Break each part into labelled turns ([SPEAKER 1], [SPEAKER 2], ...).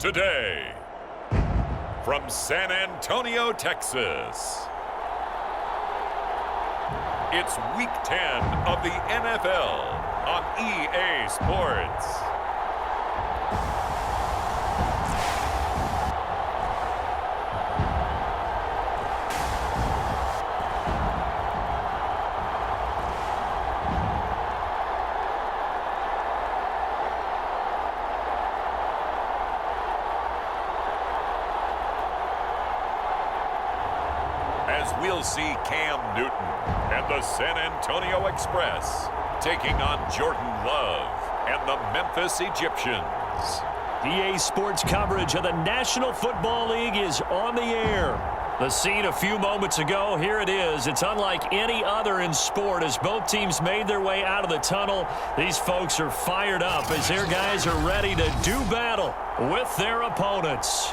[SPEAKER 1] today, from San Antonio, Texas, it's Week 10 of the NFL on EA Sports. As we'll see Cam Newton and the San Antonio Express taking on Jordan Love and the Memphis Egyptians.
[SPEAKER 2] EA Sports coverage of the National Football League is on the air. The scene a few moments ago, here it is. It's unlike any other in sport as both teams made their way out of the tunnel. These folks are fired up as their guys are ready to do battle with their opponents.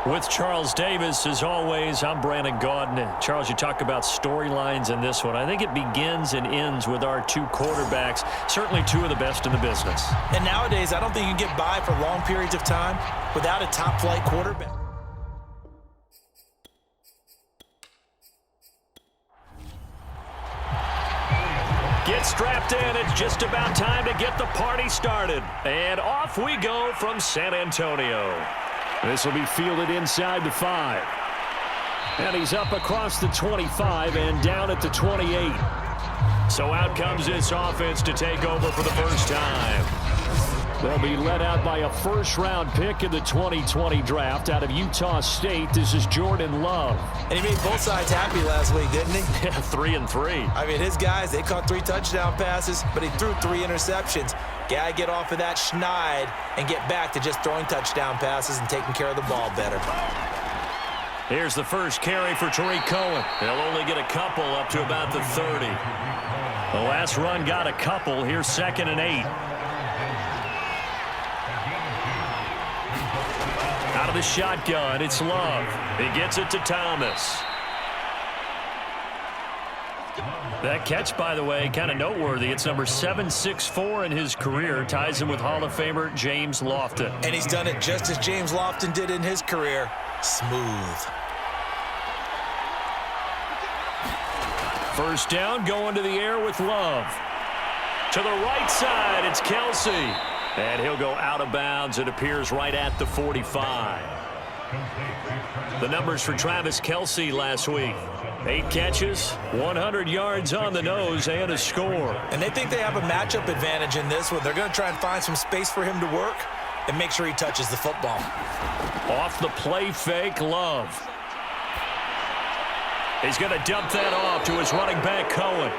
[SPEAKER 2] With Charles Davis, as always, I'm Brandon Gaudin. Charles, you talk about storylines in this one. I think it begins and ends with our two quarterbacks, certainly two of the best in the business.
[SPEAKER 3] And nowadays, I don't think you can get by for long periods of time without a top-flight quarterback.
[SPEAKER 2] Get strapped in. It's just about time to get the party started. And off we go from San Antonio. This will be fielded inside the 5. And he's up across the 25 and down at the 28. So out comes this offense to take over for the first time. They'll be led out by a first-round pick in the 2020 draft out of Utah State. This is Jordan Love.
[SPEAKER 3] And he made both sides happy last week, didn't he?
[SPEAKER 2] Yeah, 3-3.
[SPEAKER 3] I mean, his guys, they caught 3 touchdown passes, but he threw 3 interceptions. Got to get off of that schneid and get back to just throwing touchdown passes and taking care of the ball better.
[SPEAKER 2] Here's the first carry for Tariq Cohen. They'll only get a couple up to about the 30. The last run got a couple. Here's 2nd and 8. Out of the shotgun, it's Love. He gets it to Thomas. That catch, by the way, kind of noteworthy. It's number 764 in his career. Ties him with Hall of Famer James Lofton.
[SPEAKER 3] And he's done it just as James Lofton did in his career. Smooth.
[SPEAKER 2] First down, going to the air with Love. To the right side, it's Kelce. And he'll go out of bounds. It appears right at the 45. The numbers for Travis Kelce last week. 8 catches, 100 yards on the nose, and a score.
[SPEAKER 3] And they think they have a matchup advantage in this one. They're going to try and find some space for him to work and make sure he touches the football.
[SPEAKER 2] Off the play fake, Love. He's going to dump that off to his running back, Cohen.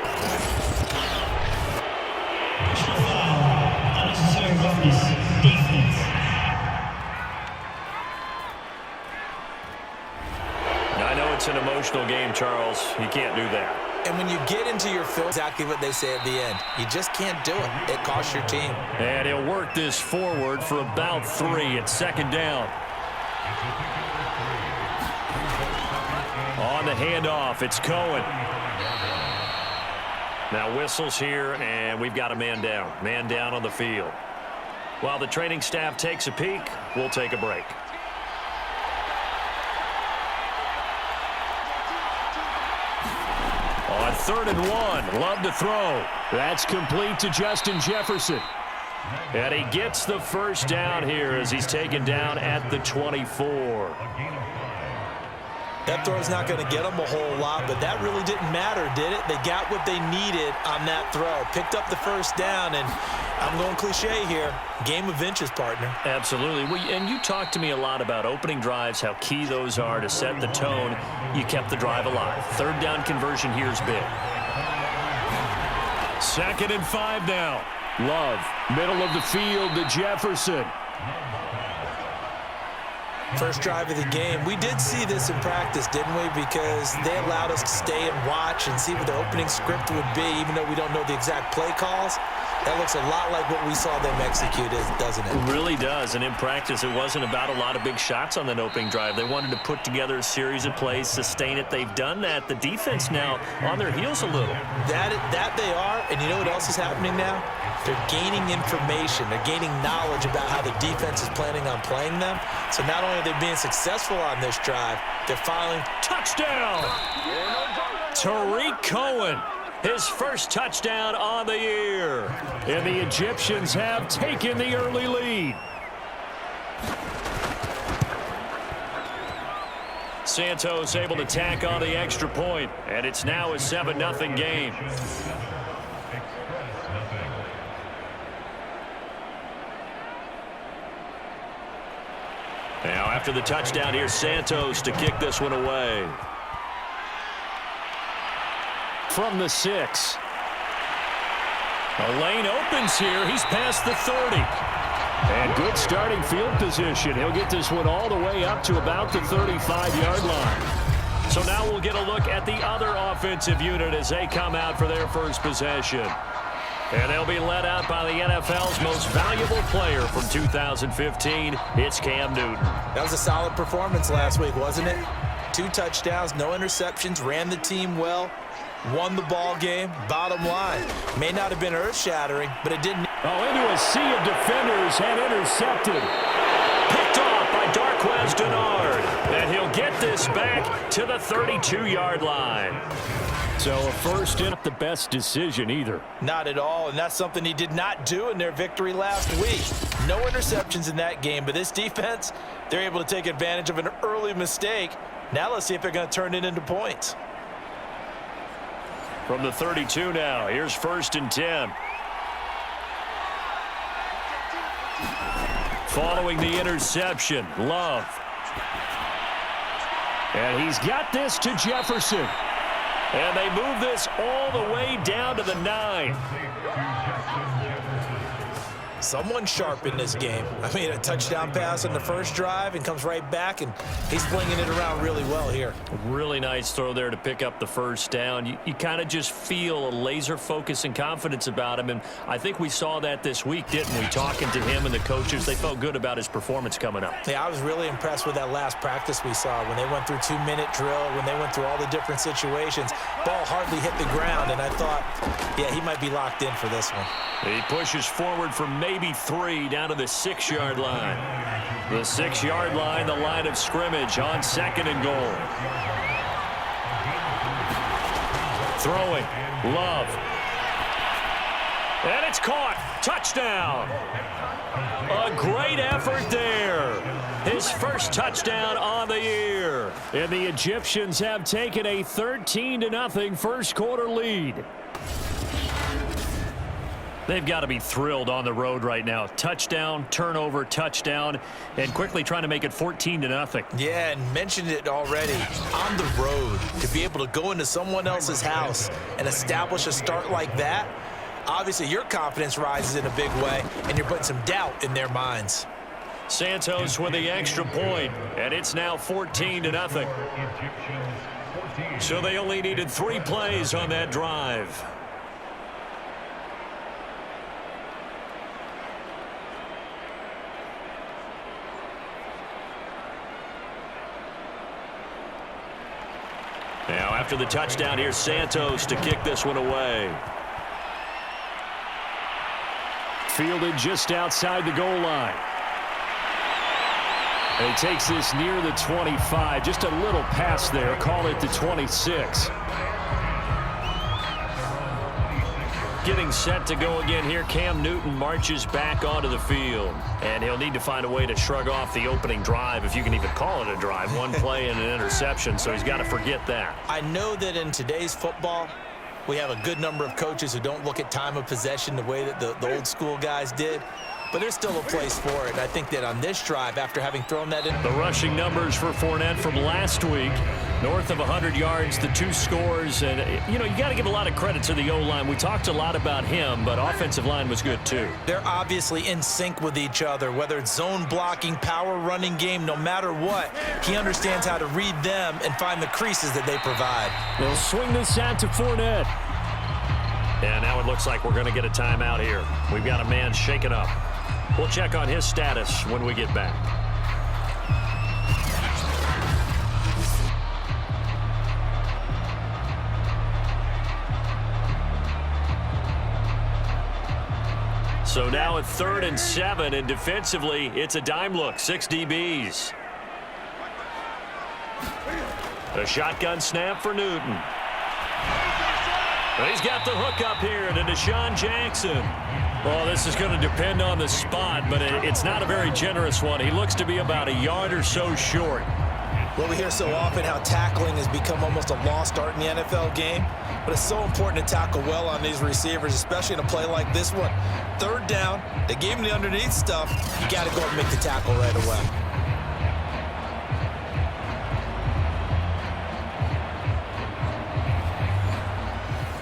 [SPEAKER 2] I know it's an emotional game, Charles. You can't do that.
[SPEAKER 3] And when you get into your field, exactly what they say at the end. You just can't do it. It costs your team.
[SPEAKER 2] And he'll work this forward for about 3 at 2nd down. On the handoff, it's Cohen. Now whistles here, and we've got a man down. Man down on the field. While the training staff takes a peek, we'll take a break. On 3rd and 1, Love to throw. That's complete to Justin Jefferson. And he gets the first down here as he's taken down at the 24.
[SPEAKER 3] That throw's not going to get them a whole lot, but that really didn't matter, did it? They got what they needed on that throw. Picked up the first down, and I'm going cliche here. Game of inches, partner.
[SPEAKER 2] Absolutely. And you talked to me a lot about opening drives, how key those are to set the tone. You kept the drive alive. 3rd down conversion here is big. 2nd and 5 now. Love, middle of the field to Jefferson.
[SPEAKER 3] First drive of the game. We did see this in practice, didn't we? Because they allowed us to stay and watch and see what the opening script would be, even though we don't know the exact play calls. That looks a lot like what we saw them execute, doesn't it?
[SPEAKER 2] It really does, and in practice, it wasn't about a lot of big shots on that opening drive. They wanted to put together a series of plays, sustain it. They've done that. The defense now on their heels a little.
[SPEAKER 3] That they are, and you know what else is happening now? They're gaining information. They're gaining knowledge about how the defense is planning on playing them. So not only are they being successful on this drive, they're filing.
[SPEAKER 2] Touchdown! Tariq Cohen, his first touchdown on the year. And the Egyptians have taken the early lead. Santos able to tack on the extra point, and it's now a 7-0 game. Now, after the touchdown, here's Santos to kick this one away. From the 6. A lane opens here. He's past the 30. And good starting field position. He'll get this one all the way up to about the 35-yard line. So now we'll get a look at the other offensive unit as they come out for their first possession. And they'll be led out by the NFL's most valuable player from 2015. It's Cam Newton.
[SPEAKER 3] That was a solid performance last week, wasn't it? 2 touchdowns, no interceptions, ran the team well, won the ball game. Bottom line, may not have been earth-shattering, but it didn't.
[SPEAKER 2] Oh, into a sea of defenders and intercepted. Picked off by Darqueze Dennard. And he'll get this back to the 32-yard line. So a first in, not the best decision either.
[SPEAKER 3] Not at all, and that's something he did not do in their victory last week. No interceptions in that game, but this defense, they're able to take advantage of an early mistake. Now let's see if they're going to turn it into points.
[SPEAKER 2] From the 32 now, here's 1st and 10. Following the interception, Love. And he's got this to Jefferson. And they move this all the way down to the 9.
[SPEAKER 3] Someone sharp in this game. I mean, a touchdown pass on the first drive and comes right back, and he's flinging it around really well here.
[SPEAKER 2] Really nice throw there to pick up the first down. You kind of just feel a laser focus and confidence about him, and I think we saw that this week, didn't we? Talking to him and the coaches, they felt good about his performance coming up.
[SPEAKER 3] Yeah, I was really impressed with that last practice we saw when they went through 2-minute drill, when they went through all the different situations. Ball hardly hit the ground, and I thought, yeah, he might be locked in for this one.
[SPEAKER 2] He pushes forward for maybe 3 down to the 6-yard line. The 6-yard line, the line of scrimmage on 2nd and goal. Throwing, Love. And it's caught. Touchdown. A great effort there. His first touchdown on the year. And the Egyptians have taken a 13-0 first quarter lead. They've got to be thrilled on the road right now. Touchdown, turnover, touchdown, and quickly trying to make it 14-0.
[SPEAKER 3] Yeah, and mentioned it already. On the road, to be able to go into someone else's house and establish a start like that, obviously your confidence rises in a big way, and you're putting some doubt in their minds.
[SPEAKER 2] Santos with the extra point, and it's now 14-0. So they only needed 3 plays on that drive. Now, after the touchdown, here's Santos to kick this one away. Fielded just outside the goal line. And he takes this near the 25. Just a little pass there. Call it the 26. Getting set to go again here. Cam Newton marches back onto the field. And he'll need to find a way to shrug off the opening drive, if you can even call it a drive. 1 play and an interception, so he's got to forget that.
[SPEAKER 3] I know that in today's football, we have a good number of coaches who don't look at time of possession the way that the old school guys did. But there's still a place for it. And I think that on this drive, after having thrown that in.
[SPEAKER 2] The rushing numbers for Fournette from last week, north of 100 yards, the 2 scores. And, you know, you got to give a lot of credit to the O-line. We talked a lot about him, but offensive line was good too.
[SPEAKER 3] They're obviously in sync with each other, whether it's zone blocking, power running game, no matter what. He understands how to read them and find the creases that they provide.
[SPEAKER 2] They'll swing this out to Fournette. And now it looks like we're going to get a timeout here. We've got a man shaken up. We'll check on his status when we get back. So now at 3rd and 7, and defensively, it's a dime look, 6 DBs. A shotgun snap for Newton. He's got the hook up here to Deshaun Jackson. Well, this is going to depend on the spot, but it's not a very generous one. He looks to be about a yard or so short.
[SPEAKER 3] Well, we hear so often how tackling has become almost a lost art in the NFL game, but it's so important to tackle well on these receivers, especially in a play like this one. 3rd down, they gave him the underneath stuff. You got to go and make the tackle right away.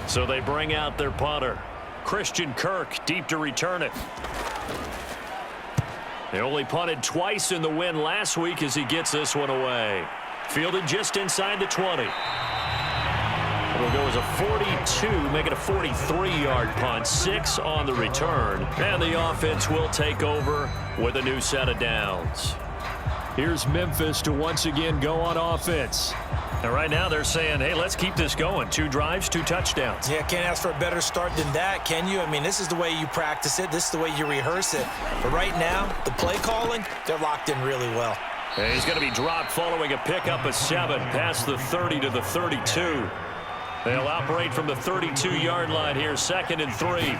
[SPEAKER 2] So they bring out their punter, Christian Kirk, deep to return it. They only punted twice in the win last week as he gets this one away. Fielded just inside the 20. It'll go as a 42, make it a 43-yard punt, 6 on the return. And the offense will take over with a new set of downs. Here's Memphis to once again go on offense. And right now they're saying, hey, let's keep this going. 2 drives, 2 touchdowns.
[SPEAKER 3] Yeah, can't ask for a better start than that, can you? I mean, this is the way you practice it. This is the way you rehearse it. But right now, the play calling, they're locked in really well.
[SPEAKER 2] And he's going to be dropped following a pickup of 7 past the 30 to the 32. They'll operate from the 32-yard line here, 2nd and 3.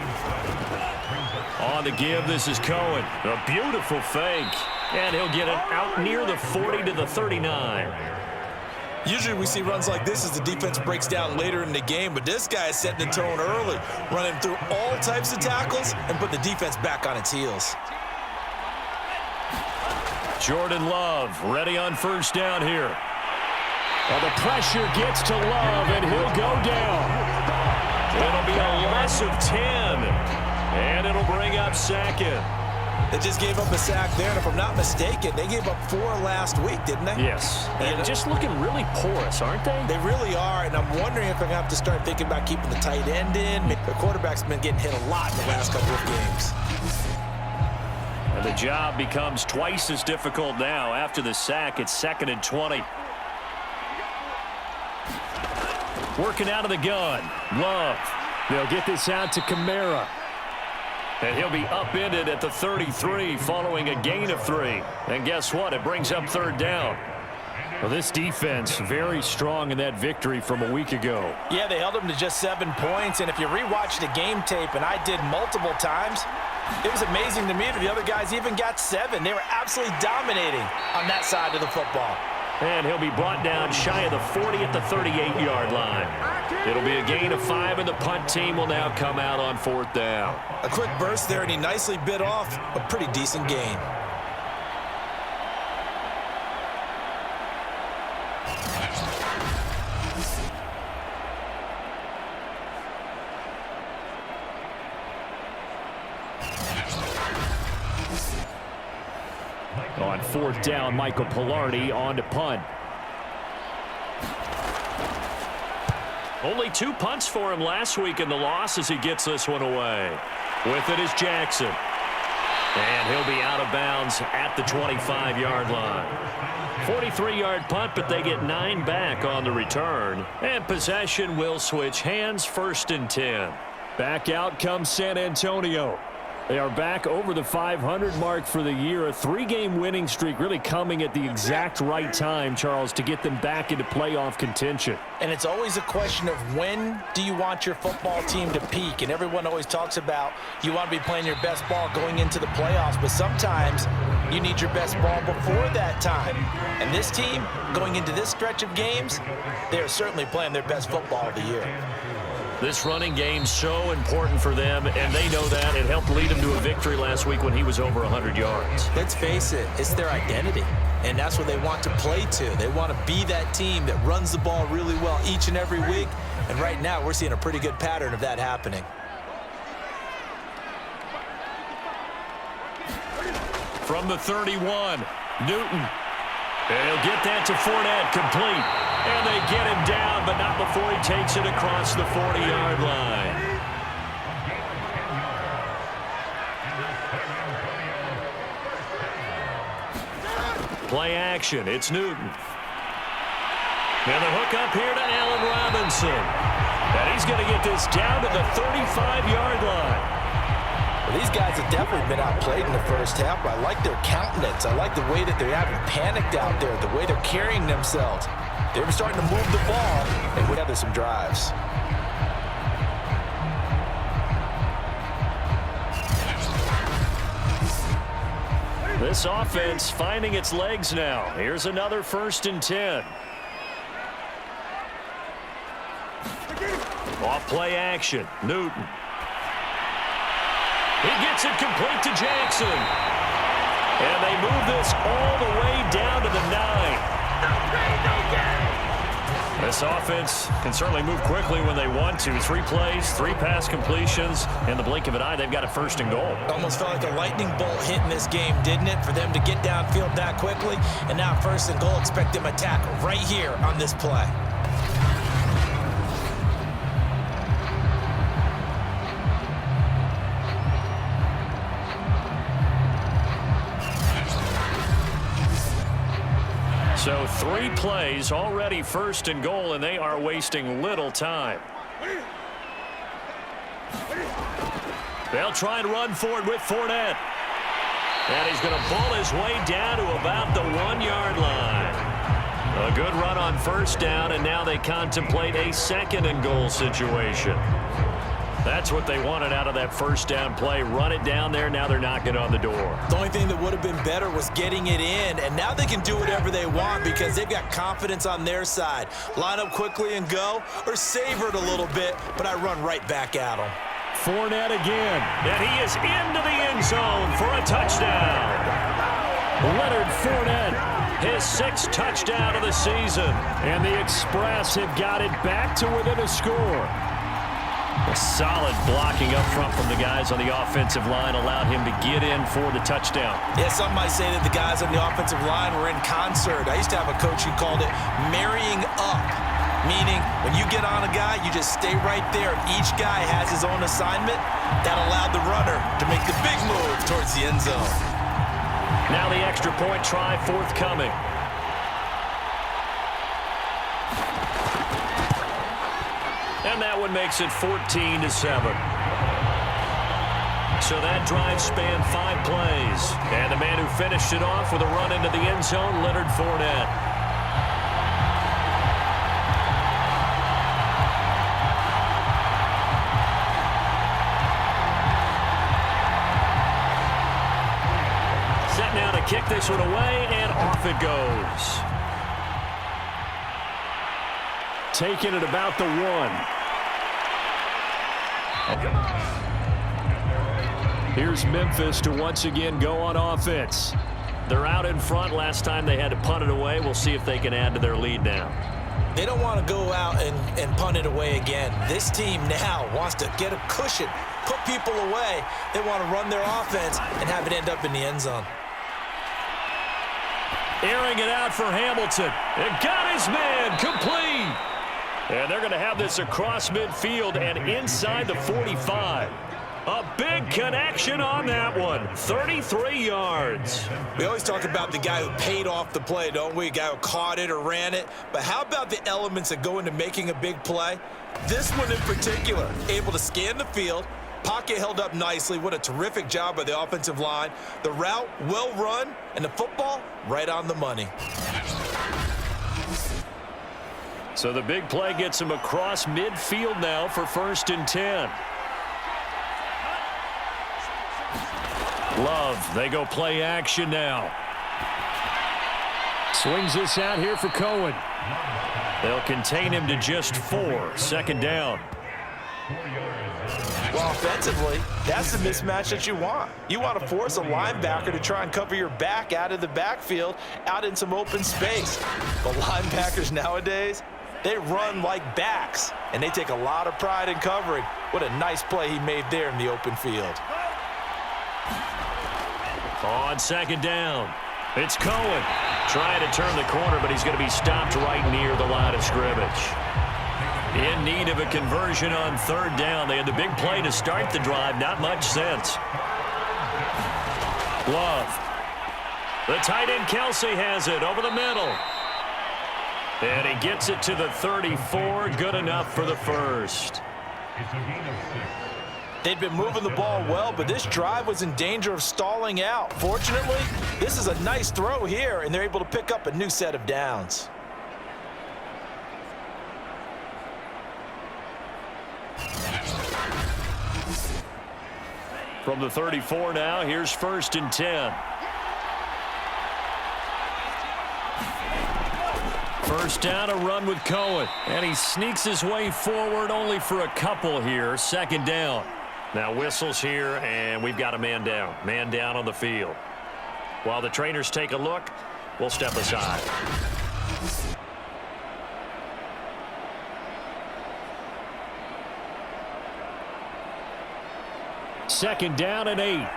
[SPEAKER 2] On the give, this is Cohen. A beautiful fake. And he'll get it out near the 40 to the 39.
[SPEAKER 3] Usually we see runs like this as the defense breaks down later in the game, but this guy is setting the tone early, running through all types of tackles and put the defense back on its heels.
[SPEAKER 2] Jordan Love ready on 1st down here. Well, the pressure gets to Love, and he'll go down. It'll be a loss of 10, and it'll bring up 2nd.
[SPEAKER 3] They just gave up a sack there, and if I'm not mistaken, they gave up 4 last week, didn't they?
[SPEAKER 2] Yes. And just looking really porous, aren't they?
[SPEAKER 3] They really are, and I'm wondering if they're going to have to start thinking about keeping the tight end in. The quarterback's been getting hit a lot in the last couple of games.
[SPEAKER 2] And the job becomes twice as difficult now. After the sack, it's 2nd and 20. Working out of the gun. Love. They'll get this out to Kamara. And he'll be upended at the 33 following a gain of 3. And guess what? It brings up 3rd down. Well, this defense very strong in that victory from a week ago.
[SPEAKER 3] Yeah, they held them to just 7 points. And if you rewatch the game tape, and I did multiple times, it was amazing to me that the other guys even got 7. They were absolutely dominating on that side of the football.
[SPEAKER 2] And he'll be brought down shy of the 40 at the 38-yard line. It'll be a gain of 5, and the punt team will now come out on 4th down.
[SPEAKER 3] A quick burst there, and he nicely bit off a pretty decent gain.
[SPEAKER 2] On 4th down, Michael Pilardi on to punt. Only 2 punts for him last week in the loss as he gets this one away. With it is Jackson. And he'll be out of bounds at the 25-yard line. 43-yard punt, but they get 9 back on the return. And possession will switch hands, 1st and 10. Back out comes San Antonio. They are back over the 500 mark for the year. A 3-game winning streak really coming at the exact right time, Charles, to get them back into playoff contention.
[SPEAKER 3] And it's always a question of when do you want your football team to peak? And everyone always talks about you want to be playing your best ball going into the playoffs, but sometimes you need your best ball before that time. And this team, going into this stretch of games, they are certainly playing their best football of the year.
[SPEAKER 2] This running game's so important for them, and they know that. It helped lead them to a victory last week when he was over 100 yards.
[SPEAKER 3] Let's face it, it's their identity, and that's what they want to play to. They want to be that team that runs the ball really well each and every week, and right now we're seeing a pretty good pattern of that happening.
[SPEAKER 2] From the 31, Newton. And he'll get that to Fournette, complete. And they get him down, but not before he takes it across the 40-yard line. Play action. It's Newton. And the hook up here to Allen Robinson. And he's going to get this down to the 35-yard line.
[SPEAKER 3] Well, these guys have definitely been outplayed in the first half, but I like their countenance. I like the way that they're having panicked out there, the way they're carrying themselves. They were starting to move the ball, and we had some drives.
[SPEAKER 2] This offense finding its legs now. Here's another 1st and 10. Off play action. Newton. He gets it complete to Jackson. And they move this all the way down to the 9. This offense can certainly move quickly when they want to. 3 plays, 3 pass completions. In the blink of an eye, they've got a 1st and goal.
[SPEAKER 3] Almost felt like a lightning bolt hit in this game, didn't it? For them to get downfield that quickly. And now 1st and goal, expect them attack right here on this play.
[SPEAKER 2] So 3 plays, already 1st and goal, and they are wasting little time. They'll try and run forward with Fournette. And he's going to ball his way down to about the 1-yard line. A good run on 1st down, and now they contemplate a 2nd and goal situation. That's what they wanted out of that 1st down play. Run it down there. Now they're knocking on the door.
[SPEAKER 3] The only thing that would have been better was getting it in, and now they can do whatever they want because they've got confidence on their side. Line up quickly and go, or savor it a little bit, but I run right back at them.
[SPEAKER 2] Fournette again, and he is into the end zone for a touchdown. Leonard Fournette, his 6th touchdown of the season, and the Express have got it back to within a score. A solid blocking up front from the guys on the offensive line allowed him to get in for the touchdown.
[SPEAKER 3] Yeah, some might say that the guys on the offensive line were in concert. I used to have a coach who called it marrying up, meaning when you get on a guy, you just stay right there. Each guy has his own assignment. That allowed the runner to make the big move towards the end zone.
[SPEAKER 2] Now the extra point try forthcoming. And that one makes it 14-7. So that drive spanned 5 plays. And the man who finished it off with a run into the end zone, Leonard Fournette. Set now to kick this one away, and off it goes. Taking it about the 1. Here's Memphis to once again go on offense. They're out in front. Last time they had to punt it away. We'll see if they can add to their lead now.
[SPEAKER 3] They don't want to go out and punt it away again. This team now wants to get a cushion, put people away. They want to run their offense and have it end up in the end zone.
[SPEAKER 2] Airing it out for Hamilton. It got his man complete. And they're going to have this across midfield and inside the 45. A big connection on that one. 33 yards.
[SPEAKER 3] We always talk about the guy who paid off the play, don't we? A guy who caught it or ran it. But how about the elements that go into making a big play? This one in particular, able to scan the field. Pocket held up nicely. What a terrific job by the offensive line. The route well run, and the football right on the money.
[SPEAKER 2] So the big play gets him across midfield now for 1st and 10. Love, they go play action now. Swings this out here for Cohen. They'll contain him to just 4. 2nd down.
[SPEAKER 3] Well, offensively, that's the mismatch that you want. You want to force a linebacker to try and cover your back out of the backfield, out in some open space. But linebackers nowadays, they run like backs, and they take a lot of pride in covering. What a nice play he made there in the open field.
[SPEAKER 2] On 2nd down, it's Cohen trying to turn the corner, but he's going to be stopped right near the line of scrimmage. In need of a conversion on 3rd down. They had the big play to start the drive. Not much sense. Love. The tight end Kelsey has it over the middle. And he gets it to the 34. Good enough for the first.
[SPEAKER 3] They'd been moving the ball well, but this drive was in danger of stalling out. Fortunately, this is a nice throw here, and they're able to pick up a new set of downs.
[SPEAKER 2] From the 34 now, here's 1st and 10. First down, a run with Cohen. And he sneaks his way forward only for a couple here. 2nd down. Now whistles here, and we've got a man down. Man down on the field. While the trainers take a look, we'll step aside. Second down and 8.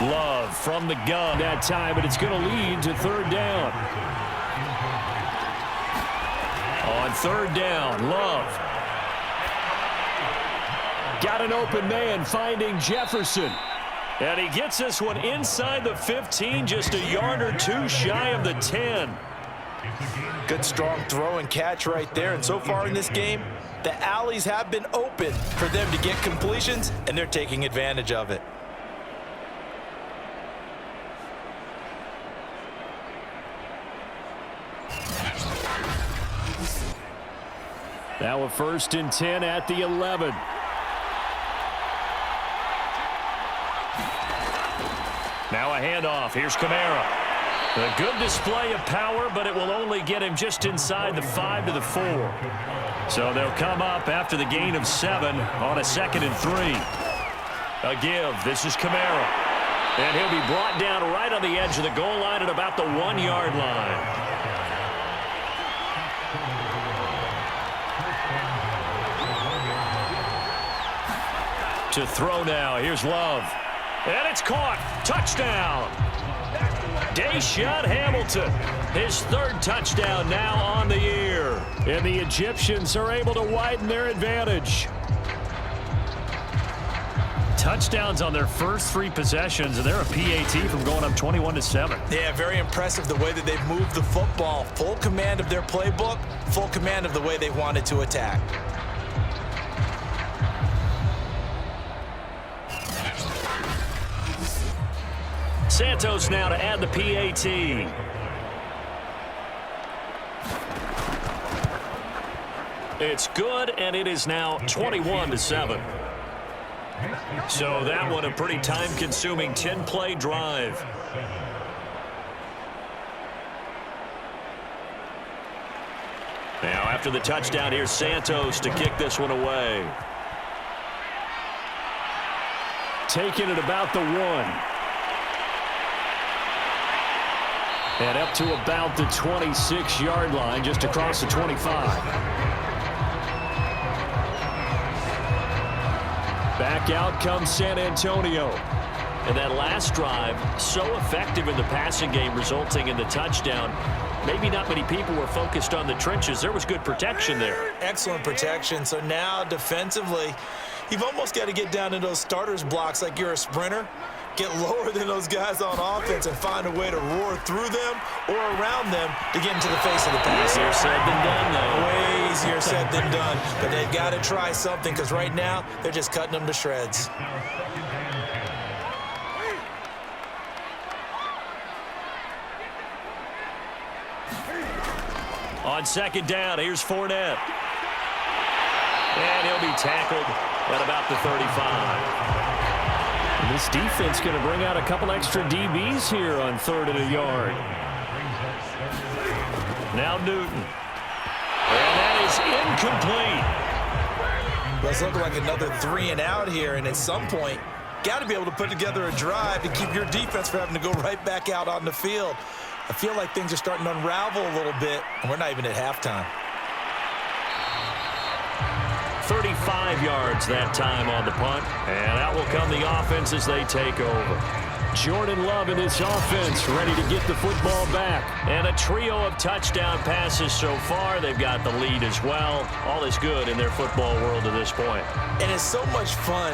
[SPEAKER 2] Love from the gun that time, but it's going to lead to 3rd down. On 3rd down, Love. Got an open man finding Jefferson. And he gets this one inside the 15, just a yard or two shy of the 10.
[SPEAKER 3] Good strong throw and catch right there. And so far in this game, the alleys have been open for them to get completions, and they're taking advantage of it.
[SPEAKER 2] Now a 1st and 10 at the 11. Now a handoff. Here's Kamara. A good display of power, but it will only get him just inside the 5 to the 4. So they'll come up after the gain of 7 on a 2nd and 3. A give. This is Kamara. And he'll be brought down right on the edge of the goal line at about the 1-yard line. To throw now. Here's Love. And it's caught. Touchdown. Deshaun Hamilton. His 3rd touchdown now on the year. And the Egyptians are able to widen their advantage. Touchdowns on their first 3 possessions, and they're a PAT from going up 21-7.
[SPEAKER 3] Yeah, very impressive the way that they've moved the football. Full command of their playbook, full command of the way they wanted to attack.
[SPEAKER 2] Santos now to add the PAT. It's good, and it is now 21-7. So that one a pretty time-consuming 10-play drive. Now after the touchdown, here's Santos to kick this one away. Taking it about the 1. And up to about the 26-yard line, just across the 25. Back out comes San Antonio. And that last drive, so effective in the passing game, resulting in the touchdown. Maybe not many people were focused on the trenches. There was good protection there.
[SPEAKER 3] Excellent protection. So now defensively, you've almost got to get down in those starters blocks like you're a sprinter. Get lower than those guys on offense and find a way to roar through them or around them to get into the face of the pass.
[SPEAKER 2] Easier said than done, though.
[SPEAKER 3] Way easier said than done. But they've got to try something because right now they're just cutting them to shreds.
[SPEAKER 2] On 2nd down, here's Fournette. And he'll be tackled at about the 35. This defense going to bring out a couple extra DBs here on 3rd and a yard. Now Newton. And that is incomplete.
[SPEAKER 3] Well, it's looking like another 3 and out here, and at some point, got to be able to put together a drive to keep your defense from having to go right back out on the field. I feel like things are starting to unravel a little bit, and we're not even at halftime.
[SPEAKER 2] 35 yards that time on the punt, and out will come the offense as they take over. Jordan Love in this offense ready to get the football back. And a trio of touchdown passes so far. They've got the lead as well. All is good in their football world at this point.
[SPEAKER 3] And it's so much fun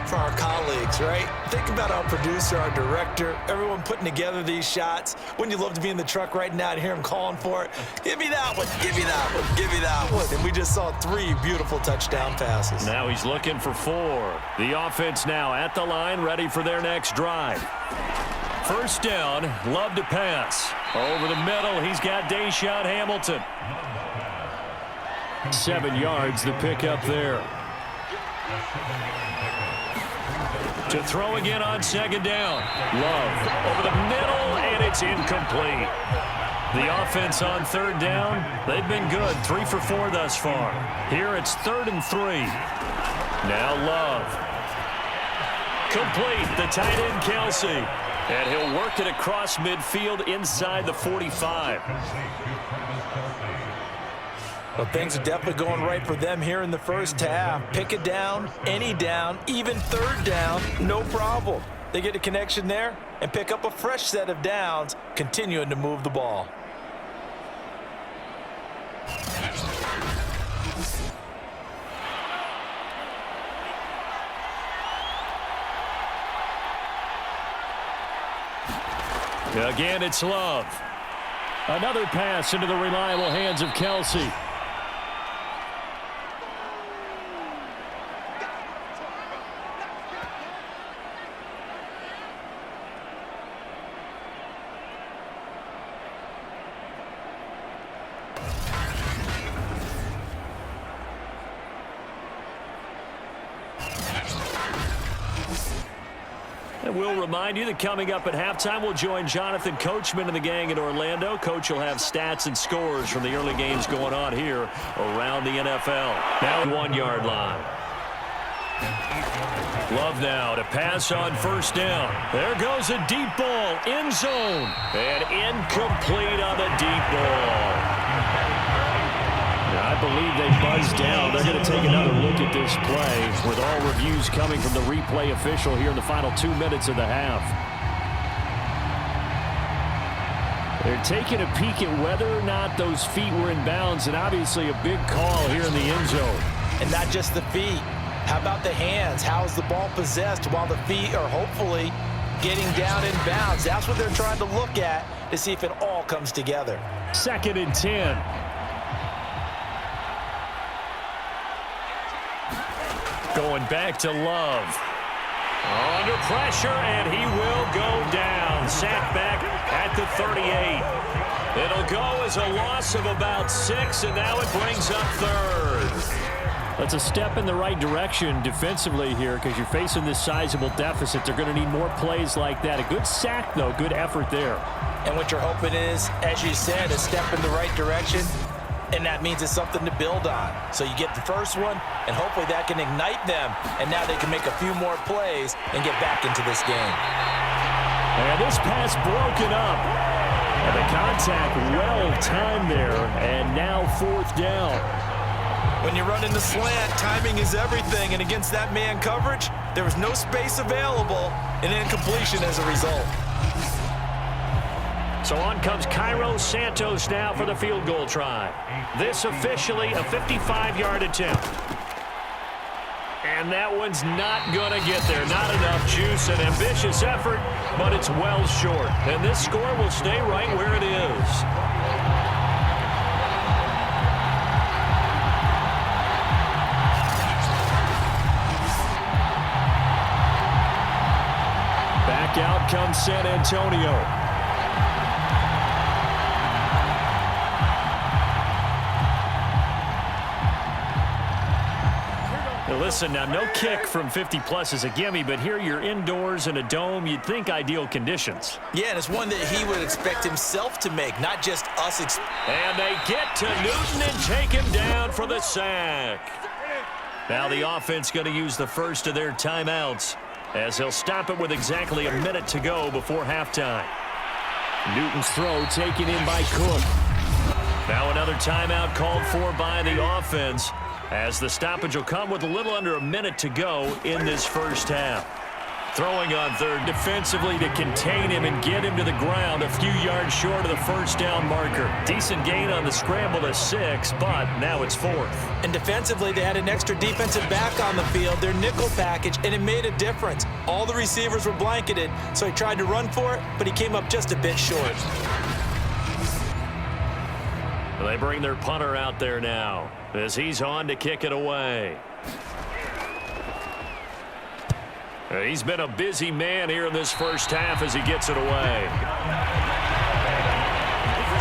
[SPEAKER 3] for our colleagues, right? Think about our producer, our director, everyone putting together these shots. Wouldn't you love to be in the truck right now and hear him calling for it? Give me that one, give me that one, give me that one. And we just saw 3 beautiful touchdown passes.
[SPEAKER 2] Now he's looking for 4. The offense now at the line, ready for their next drive. First down, Love to pass. Over the middle, he's got Deshaun Hamilton. 7 yards, the pickup there. To throw again on second down. Love over the middle, and it's incomplete. The offense on third down, they've been good. 3 for 4 thus far. Here it's 3rd and 3. Now Love. Complete, the tight end Kelsey. And he'll work it across midfield inside the 45.
[SPEAKER 3] Well, things are definitely going right for them here in the first half. Pick a down, any down, even third down, no problem. They get a connection there and pick up a fresh set of downs, continuing to move the ball.
[SPEAKER 2] Again, it's Love. Another pass into the reliable hands of Kelsey. And we'll remind you that coming up at halftime, we'll join Jonathan Coachman and the gang in Orlando. Coach will have stats and scores from the early games going on here around the NFL. Now 1-yard line. Love now to pass on first down. There goes a deep ball, end zone, and incomplete on the deep ball. I believe they buzzed down. They're going to take another look at this play with all reviews coming from the replay official here in the final 2 minutes of the half. They're taking a peek at whether or not those feet were in bounds, and obviously a big call here in the end zone.
[SPEAKER 3] And not just the feet. How about the hands? How is the ball possessed while the feet are hopefully getting down in bounds? That's what they're trying to look at to see if it all comes together.
[SPEAKER 2] 2nd and 10. Going back to Love. Under pressure, and he will go down. Sacked back at the 38. It'll go as a loss of about 6, and now it brings up 3rd. That's a step in the right direction defensively here because you're facing this sizable deficit. They're going to need more plays like that. A good sack, though. Good effort there.
[SPEAKER 3] And what you're hoping is, as you said, a step in the right direction. And that means it's something to build on. So you get the first one, and hopefully that can ignite them. And now they can make a few more plays and get back into this game.
[SPEAKER 2] And this pass broken up. And the contact well timed there. And now 4th down.
[SPEAKER 3] When you run in the slant, timing is everything. And against that man coverage, there was no space available, and incompletion as a result.
[SPEAKER 2] So on comes Cairo Santos now for the field goal try. This officially a 55-yard attempt. And that one's not going to get there. Not enough juice. An ambitious effort, but it's well short. And this score will stay right where it is. Back out comes San Antonio. Listen, now no kick from 50-plus is a gimme, but here you're indoors in a dome. You'd think ideal conditions.
[SPEAKER 3] Yeah, and it's one that he would expect himself to make, not just us.
[SPEAKER 2] And they get to Newton and take him down for the sack. Now the offense going to use the first of their timeouts as he'll stop it with exactly a minute to go before halftime. Newton's throw taken in by Cook. Now another timeout called for by the offense, as the stoppage will come with a little under a minute to go in this first half. Throwing on third defensively to contain him and get him to the ground a few yards short of the first down marker. Decent gain on the scramble to 6, but now it's 4th.
[SPEAKER 3] And defensively, they had an extra defensive back on the field, their nickel package, and it made a difference. All the receivers were blanketed, so he tried to run for it, but he came up just a bit short.
[SPEAKER 2] They bring their punter out there now as he's on to kick it away. He's been a busy man here in this first half as he gets it away.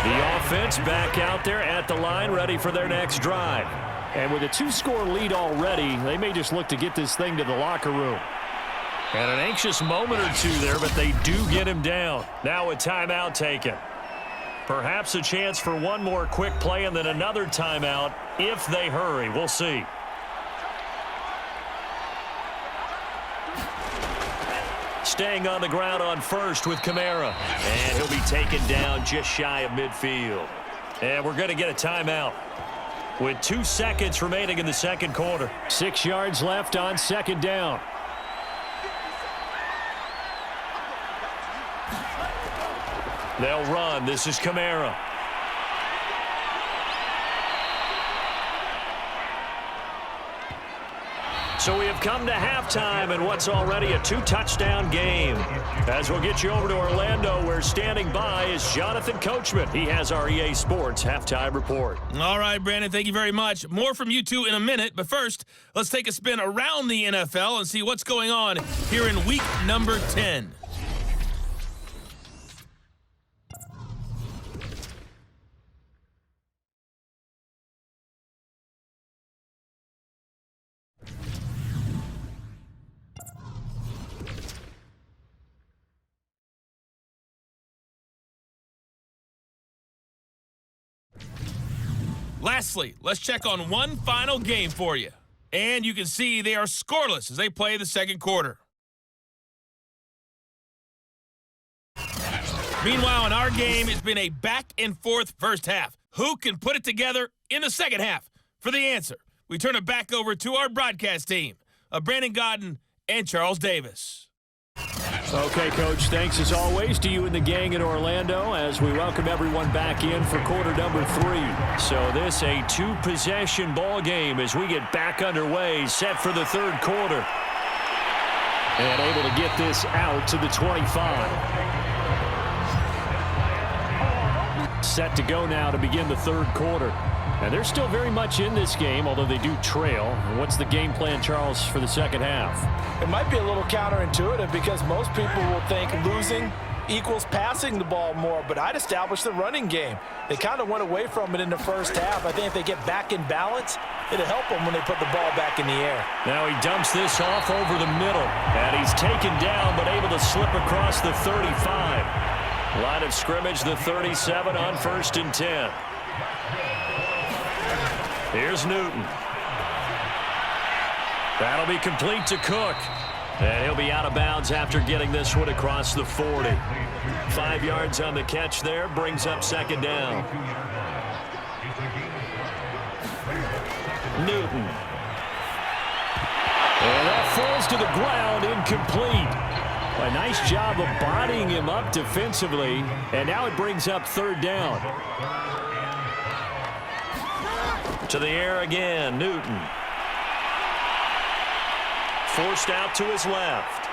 [SPEAKER 2] The offense back out there at the line, ready for their next drive.
[SPEAKER 4] And with a 2-score lead already, they may just look to get this thing to the locker room.
[SPEAKER 2] And an anxious moment or two there, but they do get him down. Now a timeout taken. Perhaps a chance for one more quick play and then another timeout if they hurry. We'll see. Staying on the ground on first with Kamara. And he'll be taken down just shy of midfield. And we're going to get a timeout with 2 seconds remaining in the second quarter.
[SPEAKER 4] 6 yards left on second down.
[SPEAKER 2] They'll run. This is Kamara. So we have come to halftime in what's already a 2-touchdown game. As we'll get you over to Orlando, where standing by is Jonathan Coachman. He has our EA Sports halftime report.
[SPEAKER 5] All right, Brandon, thank you very much. More from you two in a minute, but first, let's take a spin around the NFL and see what's going on here in week number 10. Lastly, let's check on one final game for you. And you can see they are scoreless as they play the second quarter. Meanwhile, in our game, it's been a back-and-forth first half. Who can put it together in the second half? For the answer, we turn it back over to our broadcast team of Brandon Godden and Charles Davis.
[SPEAKER 4] Okay, Coach, thanks as always to you and the gang in Orlando as we welcome everyone back in for quarter number 3.
[SPEAKER 2] So this a 2-possession ball game as we get back underway, set for the third quarter.
[SPEAKER 4] And able to get this out to the 25. Set to go now to begin the third quarter. And they're still very much in this game, although they do trail. And what's the game plan, Charles, for the second half?
[SPEAKER 3] It might be a little counterintuitive because most people will think losing equals passing the ball more, but I'd establish the running game. They kind of went away from it in the first half. I think if they get back in balance, it'll help them when they put the ball back in the air.
[SPEAKER 2] Now he dumps this off over the middle, and he's taken down but able to slip across the 35. Line of scrimmage, the 37 on 1st and 10. Here's Newton. That'll be complete to Cook. And he'll be out of bounds after getting this one across the 40. 5 yards on the catch there, brings up second down. Newton. And that falls to the ground, incomplete. A nice job of bodying him up defensively, and now it brings up third down. To the air again, Newton. Forced out to his left.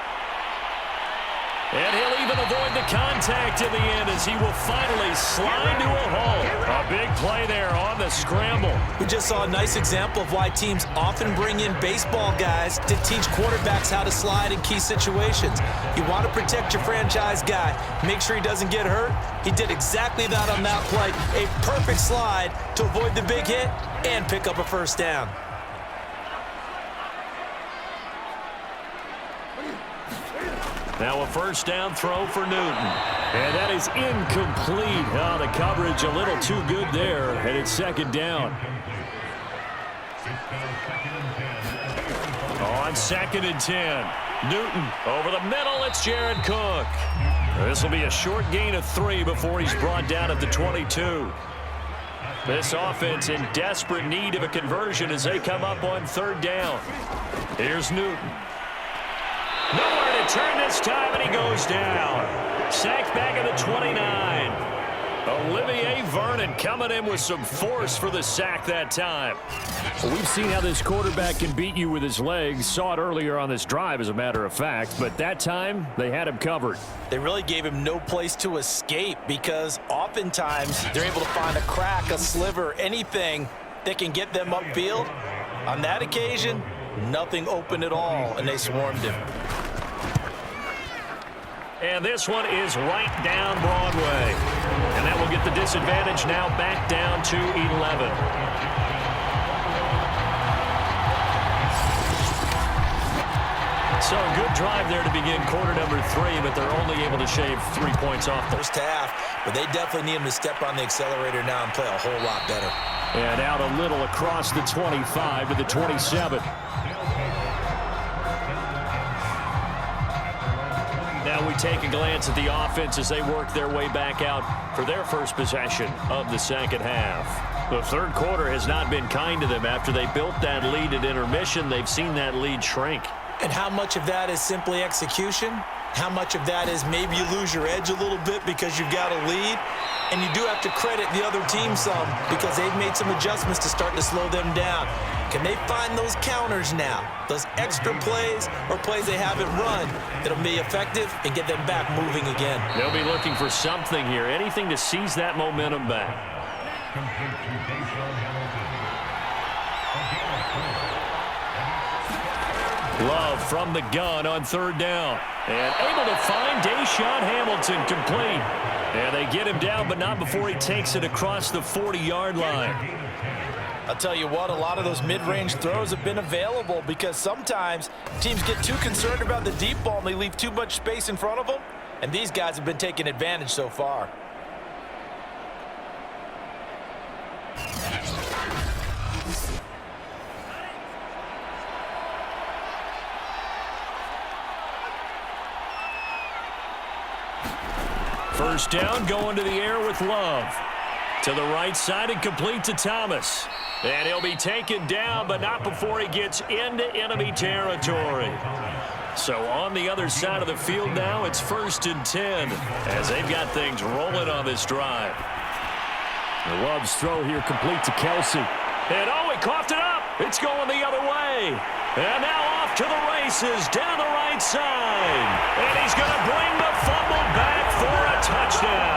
[SPEAKER 2] And he'll even avoid the contact in the end as he will finally slide to a halt. A big play there on the scramble.
[SPEAKER 3] We just saw a nice example of why teams often bring in baseball guys to teach quarterbacks how to slide in key situations. You want to protect your franchise guy. Make sure he doesn't get hurt. He did exactly that on that play. A perfect slide to avoid the big hit and pick up a first down.
[SPEAKER 2] Now a first down throw for Newton. And that is incomplete. Oh, the coverage a little too good there, and it's second down. On 2nd and 10. Newton over the middle. It's Jared Cook. This will be a short gain of 3 before he's brought down at the 22. This offense in desperate need of a conversion as they come up on third down. Here's Newton. Nowhere to turn this time, and he goes down. Sacked back at the 29. Olivier Vernon coming in with some force for the sack that time.
[SPEAKER 4] Well, we've seen how this quarterback can beat you with his legs. Saw it earlier on this drive, as a matter of fact. But that time, they had him covered.
[SPEAKER 3] They really gave him no place to escape because oftentimes they're able to find a crack, a sliver, anything that can get them upfield. On that occasion, nothing open at all, and they swarmed him.
[SPEAKER 2] And this one is right down Broadway. And that will get the disadvantage now back down to 11. So a good drive there to begin quarter number 3, but they're only able to shave 3 points off the
[SPEAKER 3] First half, but they definitely need him to step on the accelerator now and play a whole lot better.
[SPEAKER 4] And out a little across the 25 to the 27.
[SPEAKER 2] Now we take a glance at the offense as they work their way back out for their first possession of the second half. The third quarter has not been kind to them. After they built that lead at intermission, they've seen that lead shrink.
[SPEAKER 3] And how much of that is simply execution? How much of that is maybe you lose your edge a little bit because you've got a lead? And you do have to credit the other team some because they've made some adjustments to start to slow them down. Can they find those counters now? Those extra plays or plays they haven't run that'll be effective and get them back moving again?
[SPEAKER 2] They'll be looking for something here, anything to seize that momentum back. Love from the gun on third down. And able to find Deshaun Hamilton complete. And they get him down, but not before he takes it across the 40-yard line.
[SPEAKER 3] I'll tell you what, a lot of those mid-range throws have been available because sometimes teams get too concerned about the deep ball and they leave too much space in front of them. And these guys have been taking advantage so far.
[SPEAKER 2] First down, going to the air with Love. To the right side and complete to Thomas. And he'll be taken down, but not before he gets into enemy territory. So on the other side of the field now, it's 1st and 10 as they've got things rolling on this drive.
[SPEAKER 4] Love's throw here complete to Kelsey.
[SPEAKER 2] And oh, he coughed it up. It's going the other way. And now off to the races down the right side. And he's going to bring the fumble back for a touchdown.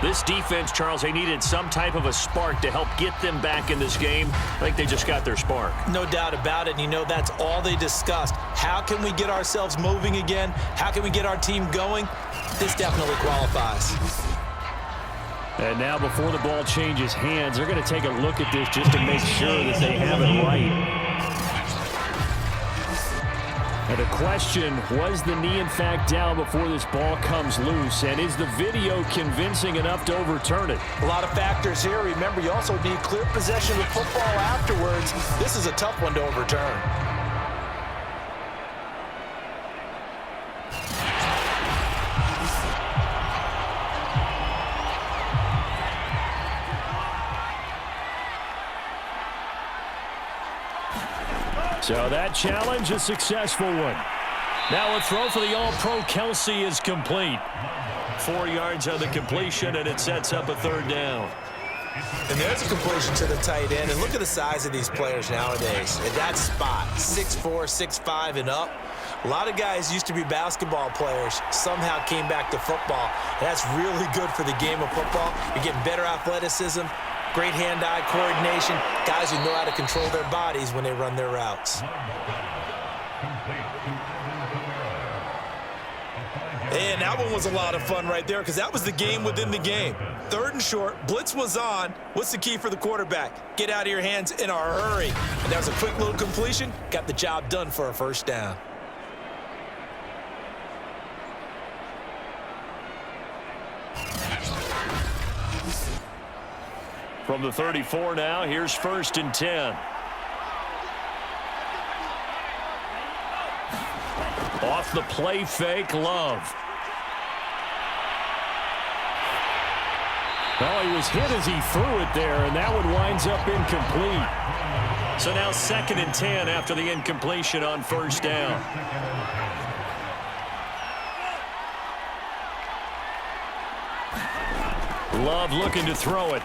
[SPEAKER 2] This defense, Charles, they needed some type of a spark to help get them back in this game. I think they just got their spark.
[SPEAKER 3] No doubt about it. And you know, that's all they discussed. How can we get ourselves moving again? How can we get our team going? This definitely qualifies.
[SPEAKER 4] And now before the ball changes hands, they're going to take a look at this just to make sure that they have it right. And the question, was the knee in fact down before this ball comes loose? And is the video convincing enough to overturn it?
[SPEAKER 3] A lot of factors here. Remember, you also need clear possession of football afterwards. This is a tough one to overturn.
[SPEAKER 4] So that challenge, a successful one.
[SPEAKER 2] Now a throw for the All-Pro Kelsey is complete. 4 yards on the completion, and it sets up a third down.
[SPEAKER 3] And there's a completion to the tight end. And look at the size of these players nowadays. At that spot, 6'4", 6'5", and up. A lot of guys used to be basketball players, somehow came back to football. And that's really good for the game of football. You're getting better athleticism, great hand-eye coordination, guys who know how to control their bodies when they run their routes. And that one was a lot of fun right there because that was the game within the game. 3rd and short, blitz was on. What's the key for the quarterback? Get out of your hands in a hurry. And that was a quick little completion. Got the job done for a first down.
[SPEAKER 2] From the 34 now, here's 1st and 10. Off the play fake, Love.
[SPEAKER 4] Well, he was hit as he threw it there, and that one winds up incomplete.
[SPEAKER 2] So now 2nd and 10 after the incompletion on first down.
[SPEAKER 4] Love looking to throw it.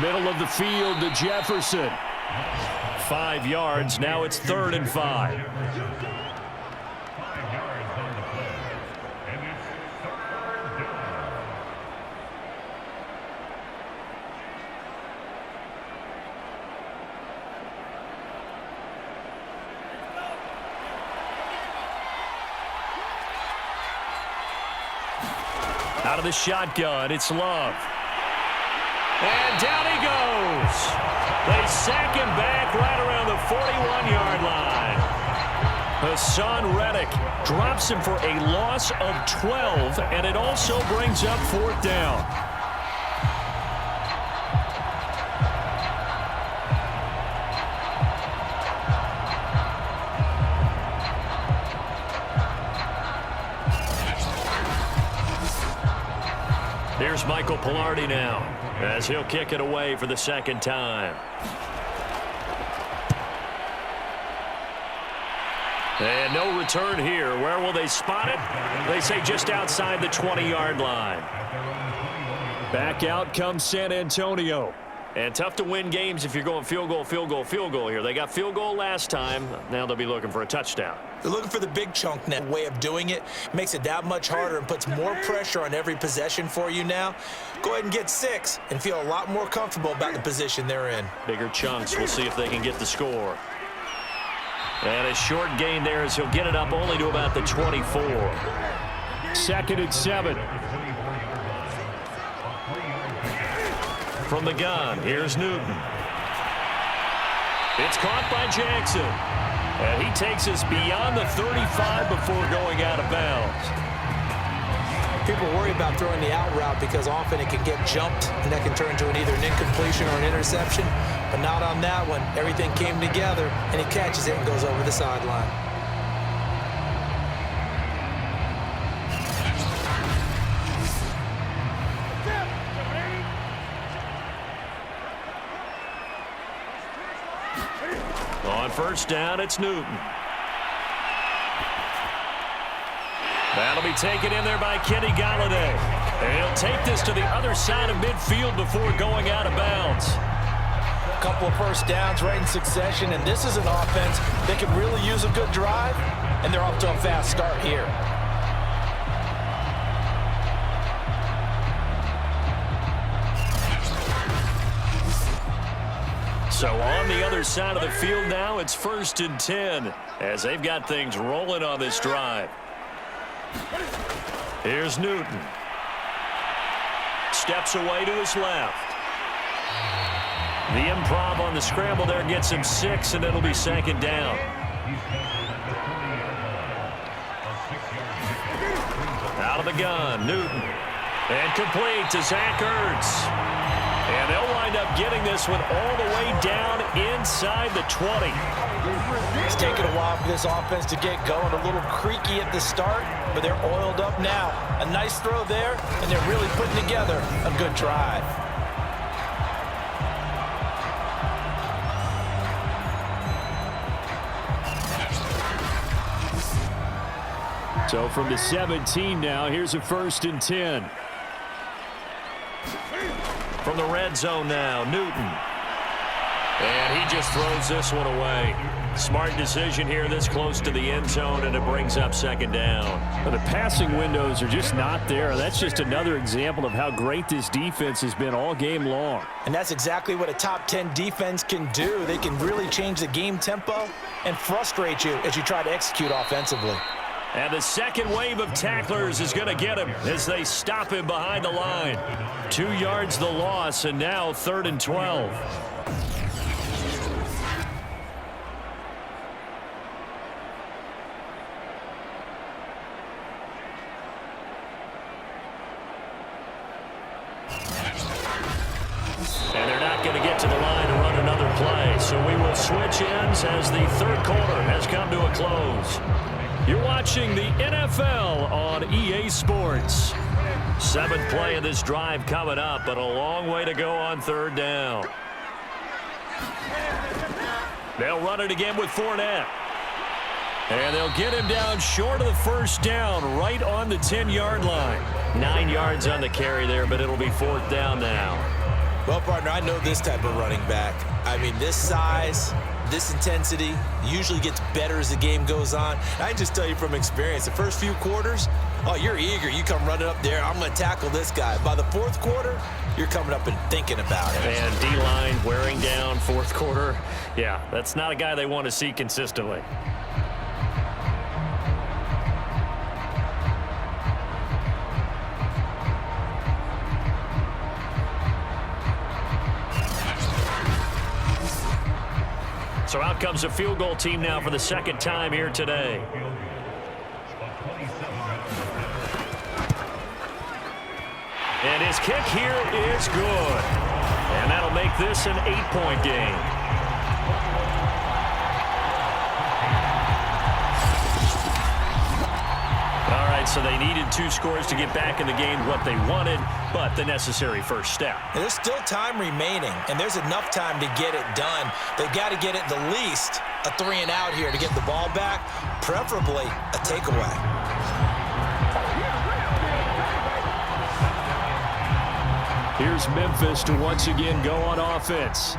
[SPEAKER 4] Middle of the field to Jefferson.
[SPEAKER 2] 5 yards. Now it's 3rd and 5. Out of the shotgun, it's Love. And down he goes. They sack him back right around the 41-yard line. Hassan Reddick drops him for a loss of 12, and it also brings up 4th down. Here's Michael Palardy now, as he'll kick it away for the 2nd time. And no return here. Where will they spot it? They say just outside the 20-yard line.
[SPEAKER 4] Back out comes San Antonio.
[SPEAKER 2] And tough to win games if you're going field goal, field goal, field goal here. They got field goal last time. Now they'll be looking for a touchdown.
[SPEAKER 3] They're looking for the big chunk net way of doing it. Makes it that much harder and puts more pressure on every possession for you now. Go ahead and get 6 and feel a lot more comfortable about the position they're in.
[SPEAKER 2] Bigger chunks. We'll see if they can get the score. And a short gain there as he'll get it up only to about the 24.
[SPEAKER 4] 2nd and 7.
[SPEAKER 2] From the gun, here's Newton. It's caught by Jackson. And he takes us beyond the 35 before going out of bounds.
[SPEAKER 3] People worry about throwing the out route because often it can get jumped and that can turn into either an incompletion or an interception. But not on that one. Everything came together and he catches it and goes over the sideline.
[SPEAKER 2] On first down, it's Newton. That'll be taken in there by Kenny Golladay. And he'll take this to the other side of midfield before going out of bounds.
[SPEAKER 3] A couple of first downs right in succession, and this is an offense that could really use a good drive, and they're off to a fast start here.
[SPEAKER 2] So on the other side of the field now, it's 1st and 10 as they've got things rolling on this drive. Here's Newton. Steps away to his left. The improv on the scramble there gets him 6, and it'll be 2nd down. Out of the gun, Newton. And complete to Zach Ertz. And they'll wind up getting this one all the way down inside the 20.
[SPEAKER 3] It's taken a while for this offense to get going. A little creaky at the start, but they're oiled up now. A nice throw there, and they're really putting together a good drive.
[SPEAKER 4] So from the 17 now, here's a 1st and 10.
[SPEAKER 2] From the red zone now, Newton. And he just throws this one away. Smart decision here this close to the end zone, and it brings up 2nd down.
[SPEAKER 4] But the passing windows are just not there. That's just another example of how great this defense has been all game long.
[SPEAKER 3] And that's exactly what a top 10 defense can do. They can really change the game tempo and frustrate you as you try to execute offensively.
[SPEAKER 2] And the second wave of tacklers is going to get him as they stop him behind the line. 2 yards the loss, and now 3rd and 12. And they're not going to get to the line to run another play, so we will switch ends as the 3rd quarter has come to a close. You're watching the NFL on EA Sports. Seventh play of this drive coming up, but a long way to go on third down. They'll run it again with Fournette. And they'll get him down short of the first down, right on the 10-yard line. 9 yards on the carry there, but it'll be fourth down now.
[SPEAKER 3] Well, partner, I know this type of running back. I mean, this size, this intensity usually gets better as the game goes on. I can just tell you from experience, the first few quarters, oh, you're eager. You come running up there, I'm going to tackle this guy. By the fourth quarter, you're coming up and thinking about it.
[SPEAKER 2] And D-line wearing down fourth quarter. Yeah, that's not a guy they want to see consistently. So out comes a field goal team now for the second time here today. And his kick here is good. And that'll make this an 8-point game. All right, so they needed 2 scores to get back in the game what they wanted, but the necessary first step.
[SPEAKER 3] And there's still time remaining, and there's enough time to get it done. They've got to get it the least a 3-and-out here to get the ball back, preferably a takeaway.
[SPEAKER 4] Here's Memphis to once again go on offense.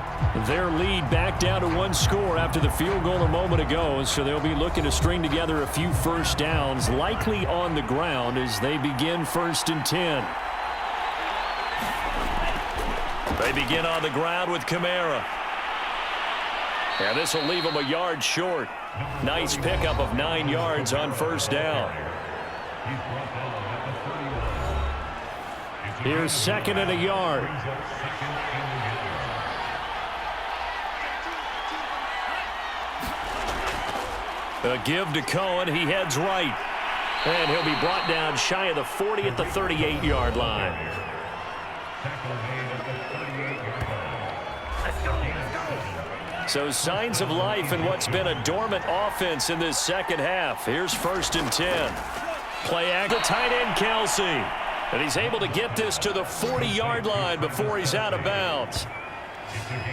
[SPEAKER 4] Their lead back down to 1 score after the field goal a moment ago, so they'll be looking to string together a few first downs, likely on the ground as they begin 1st and 10. They begin on the ground with Kamara. And this will leave them a yard short. Nice pickup of 9 yards on first down. Here's 2nd and a yard. A give to Cohen. He heads right. And he'll be brought down shy of the 40 at the 38-yard line. So signs of life in what's been a dormant offense in this second half. Here's 1st and 10. Play action. Tight end Kelsey. And he's able to get this to the 40-yard line before he's out of bounds.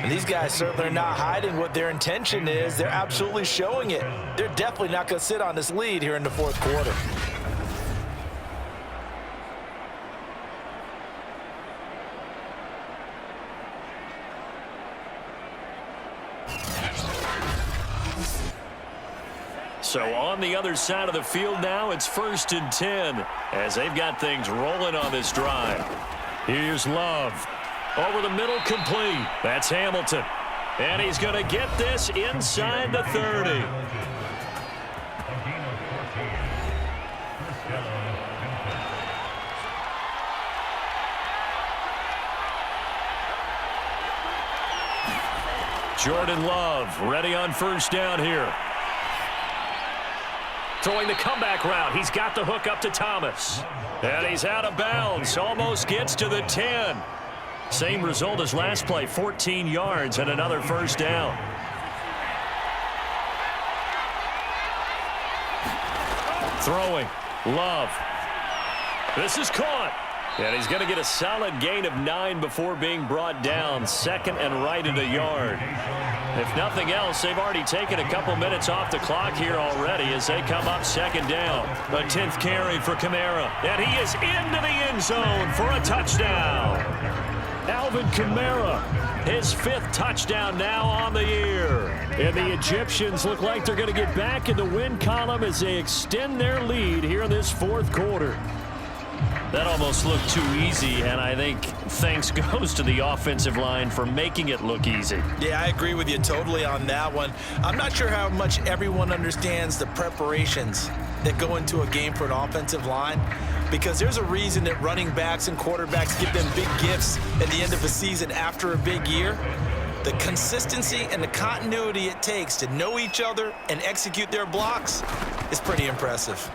[SPEAKER 3] And these guys certainly are not hiding what their intention is. They're absolutely showing it. They're definitely not going to sit on this lead here in the fourth quarter.
[SPEAKER 2] So on the other side of the field now, it's 1st and 10 as they've got things rolling on this drive. Here's Love. Over the middle, complete. That's Hamilton. And he's going to get this inside the 30. Jordan Love ready on first down here. Throwing the comeback route. He's got the hook up to Thomas. And he's out of bounds. Almost gets to the 10. Same result as last play. 14 yards and another first down. Throwing. Love. This is caught. And he's going to get a solid gain of 9 before being brought down. 2nd and right at a yard. If nothing else, they've already taken a couple minutes off the clock here already as they come up 2nd down. A 10th carry for Kamara. And he is into the end zone for a touchdown. Alvin Kamara, his 5th touchdown now on the year. And the Egyptians look like they're going to get back in the win column as they extend their lead here in this fourth quarter. That almost looked too easy, and I think thanks goes to the offensive line for making it look easy.
[SPEAKER 3] Yeah, I agree with you totally on that one. I'm not sure how much everyone understands the preparations that go into a game for an offensive line, because there's a reason that running backs and quarterbacks give them big gifts at the end of a season after a big year. The consistency and the continuity it takes to know each other and execute their blocks is pretty impressive.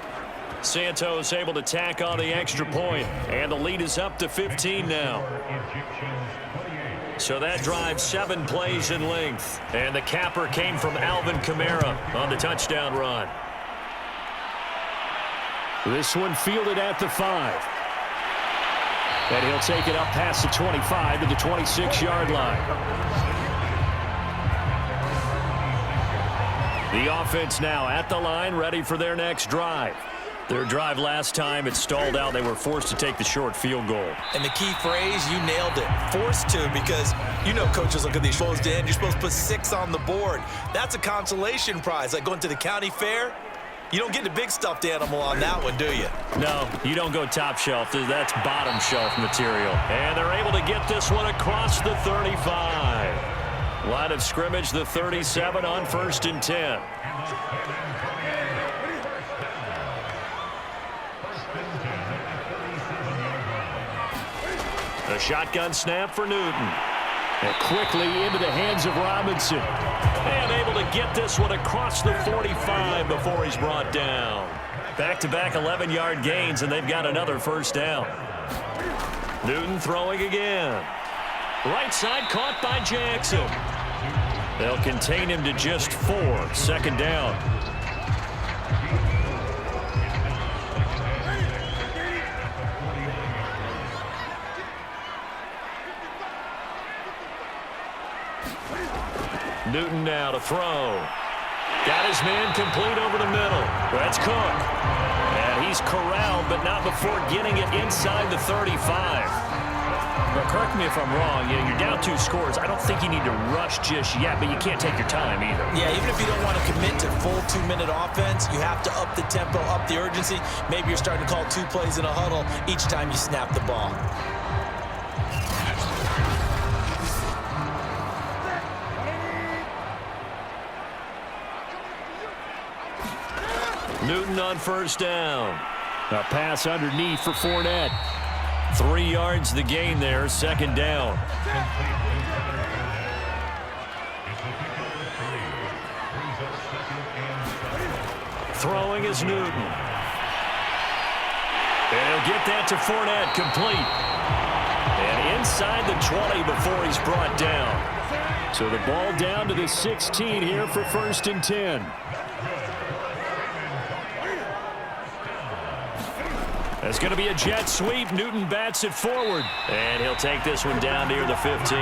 [SPEAKER 2] Santos able to tack on the extra point, and the lead is up to 15 now. So that drives 7 plays in length, and the capper came from Alvin Kamara on the touchdown run.
[SPEAKER 4] This one fielded at the 5. And he'll take it up past the 25 to the 26-yard line. The offense now at the line, ready for their next drive. Their drive last time, it stalled out. They were forced to take the short field goal.
[SPEAKER 3] And the key phrase, you nailed it. Forced to, because you know coaches look at these supposed to end. You're supposed to put 6 on the board. That's a consolation prize. Like going to the county fair, you don't get the big stuffed animal on that one, do you?
[SPEAKER 2] No, you don't go top shelf. That's bottom shelf material. And they're able to get this one across the 35. Line of scrimmage, the 37 on 1st and 10. A shotgun snap for Newton.
[SPEAKER 4] And quickly into the hands of Robinson.
[SPEAKER 2] And able to get this one across the 45 before he's brought down. Back-to-back 11-yard gains, and they've got another first down. Newton throwing again. Right side caught by Jackson. They'll contain him to just 4. 2nd down. Newton now to throw. Got his man complete over the middle. That's Cook. And he's corralled, but not before getting it inside the 35. But correct me if I'm wrong. You're down 2 scores. I don't think you need to rush just yet, but you can't take your time either.
[SPEAKER 3] Yeah, even if you don't want to commit to full 2-minute offense, you have to up the tempo, up the urgency. Maybe you're starting to call 2 plays in a huddle each time you snap the ball.
[SPEAKER 2] Newton on 1st down.
[SPEAKER 4] A pass underneath for Fournette.
[SPEAKER 2] 3 yards the gain there, 2nd down. Throwing is Newton. And he'll get that to Fournette, complete. And inside the 20 before he's brought down.
[SPEAKER 4] So the ball down to the 16 here for 1st and 10.
[SPEAKER 2] It's going to be a jet sweep. Newton bats it forward. And he'll take this one down near the 15.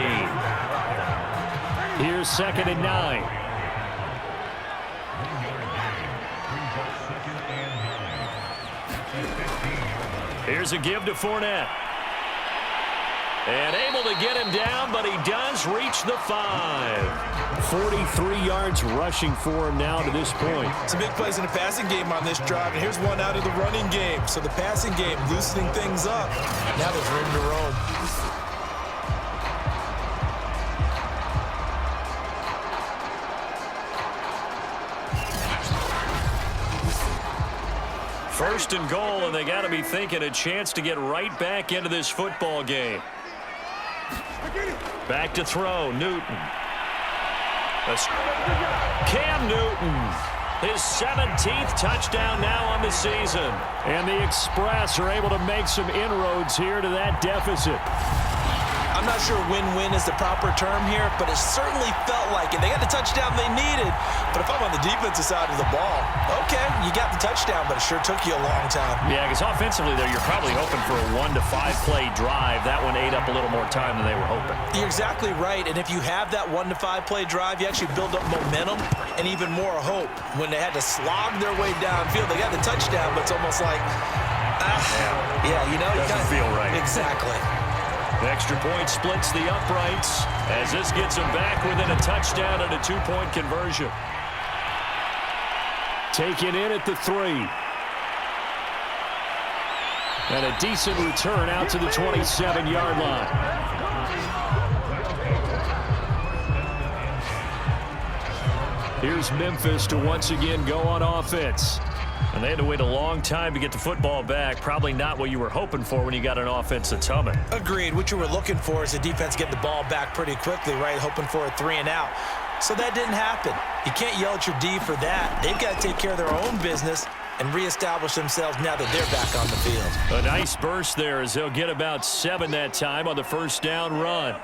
[SPEAKER 4] Here's 2nd and 9.
[SPEAKER 2] Here's a give to Fournette. And able to get him down, but he does reach the 5.
[SPEAKER 4] 43 yards rushing for him now to this point.
[SPEAKER 3] Some big plays in the passing game on this drive, and here's one out of the running game. So the passing game loosening things up. Now there's room to roam.
[SPEAKER 2] First and goal, and they got to be thinking a chance to get right back into this football game. Back to throw, Newton. Cam Newton, his 17th touchdown now on the season.
[SPEAKER 4] And the Express are able to make some inroads here to that deficit.
[SPEAKER 3] I'm not sure win-win is the proper term here, but it certainly felt like it. They got the touchdown they needed, but if I'm on the defensive side of the ball, okay, you got the touchdown, but it sure took you a long time.
[SPEAKER 2] Yeah, because offensively there, you're probably hoping for a 1 to 5 play drive. That one ate up a little more time than they were hoping.
[SPEAKER 3] You're exactly right, and if you have that 1 to 5 play drive, you actually build up momentum and even more hope. When they had to slog their way downfield, they got the touchdown, but it's almost like, yeah, you know,
[SPEAKER 2] doesn't feel right.
[SPEAKER 3] Exactly.
[SPEAKER 2] Extra point splits the uprights as this gets them back within a touchdown and a 2-point conversion.
[SPEAKER 4] Taken in at the 3. And a decent return out to the 27-yard line. Here's Memphis to once again go on offense.
[SPEAKER 2] And they had to wait a long time to get the football back. Probably not what you were hoping for when you got an offense that's humming.
[SPEAKER 3] Agreed. What you were looking for is the defense getting the ball back pretty quickly, right? Hoping for a 3 and out. So that didn't happen. You can't yell at your D for that. They've got to take care of their own business and reestablish themselves now that they're back on the field.
[SPEAKER 2] A nice burst there as they'll get about 7 that time on the first down run.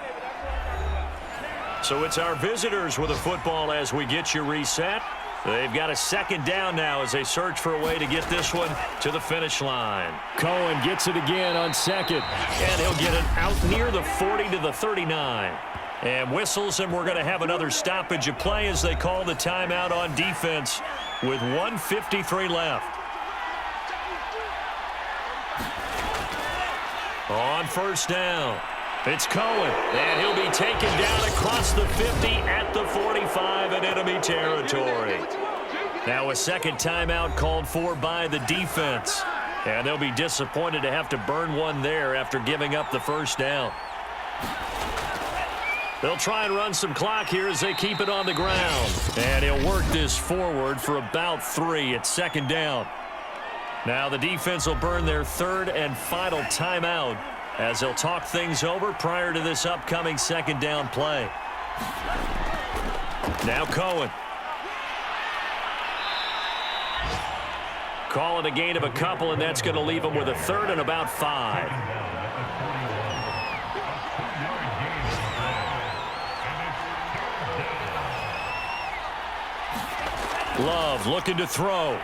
[SPEAKER 2] So it's our visitors with a football as we get you reset. They've got a second down now as they search for a way to get this one to the finish line.
[SPEAKER 4] Cohen gets it again on second.
[SPEAKER 2] And he'll get it out near the 40 to the 39. And whistles, and we're going to have another stoppage of play as they call the timeout on defense with 1:53 left. On first down, it's Cohen, and he'll be taken down across the 50 at the 45 in enemy territory. Now a second timeout called for by the defense, and they'll be disappointed to have to burn one there after giving up the first down. They'll try and run some clock here as they keep it on the ground, and he'll work this forward for about 3 at second down. Now the defense will burn their third and final timeout as they'll talk things over prior to this upcoming second down play. Now Cohen. Call it a gain of a couple, and that's going to leave them with a third and about 5. Love looking to throw.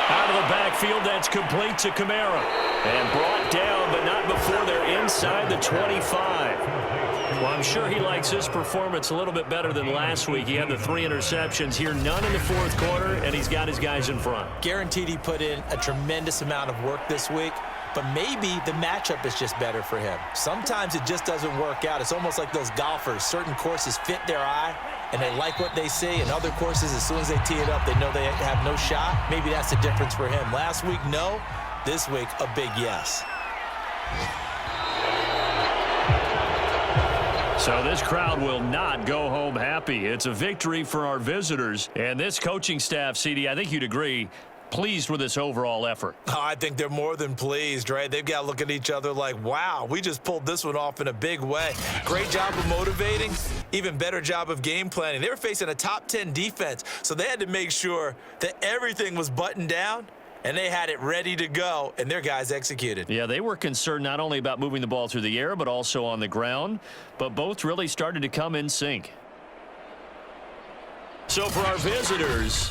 [SPEAKER 2] Out of the backfield, that's complete to Kamara. And brought down, but not before they're inside the 25. Well, I'm sure he likes his performance a little bit better than last week. He had the 3 interceptions here, none in the fourth quarter, and he's got his guys in front.
[SPEAKER 3] Guaranteed he put in a tremendous amount of work this week, but maybe the matchup is just better for him. Sometimes it just doesn't work out. It's almost like those golfers. Certain courses fit their eye, and they like what they see. And other courses, as soon as they tee it up, they know they have no shot. Maybe that's the difference for him. Last week, no. This week, a big yes.
[SPEAKER 4] So this crowd will not go home happy. It's a victory for our visitors. And this coaching staff, CD, I think you'd agree, pleased with this overall effort.
[SPEAKER 3] Oh, I think they're more than pleased, right? They've got to look at each other like, wow, we just pulled this one off in a big way. Great job of motivating, even better job of game planning. They were facing a top 10 defense, so they had to make sure that everything was buttoned down, and they had it ready to go, and their guys executed.
[SPEAKER 4] Yeah, they were concerned not only about moving the ball through the air, but also on the ground, but both really started to come in sync.
[SPEAKER 2] So for our visitors,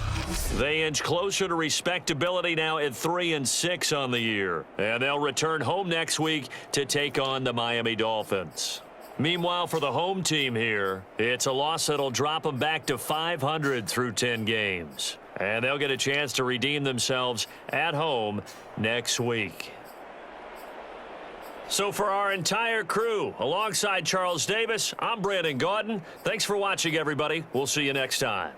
[SPEAKER 2] they inch closer to respectability now at 3-6 on the year. And they'll return home next week to take on the Miami Dolphins. Meanwhile, for the home team here, it's a loss that'll drop them back to 500 through 10 games. And they'll get a chance to redeem themselves at home next week. So for our entire crew, alongside Charles Davis, I'm Brandon Gaudin. Thanks for watching, everybody. We'll see you next time.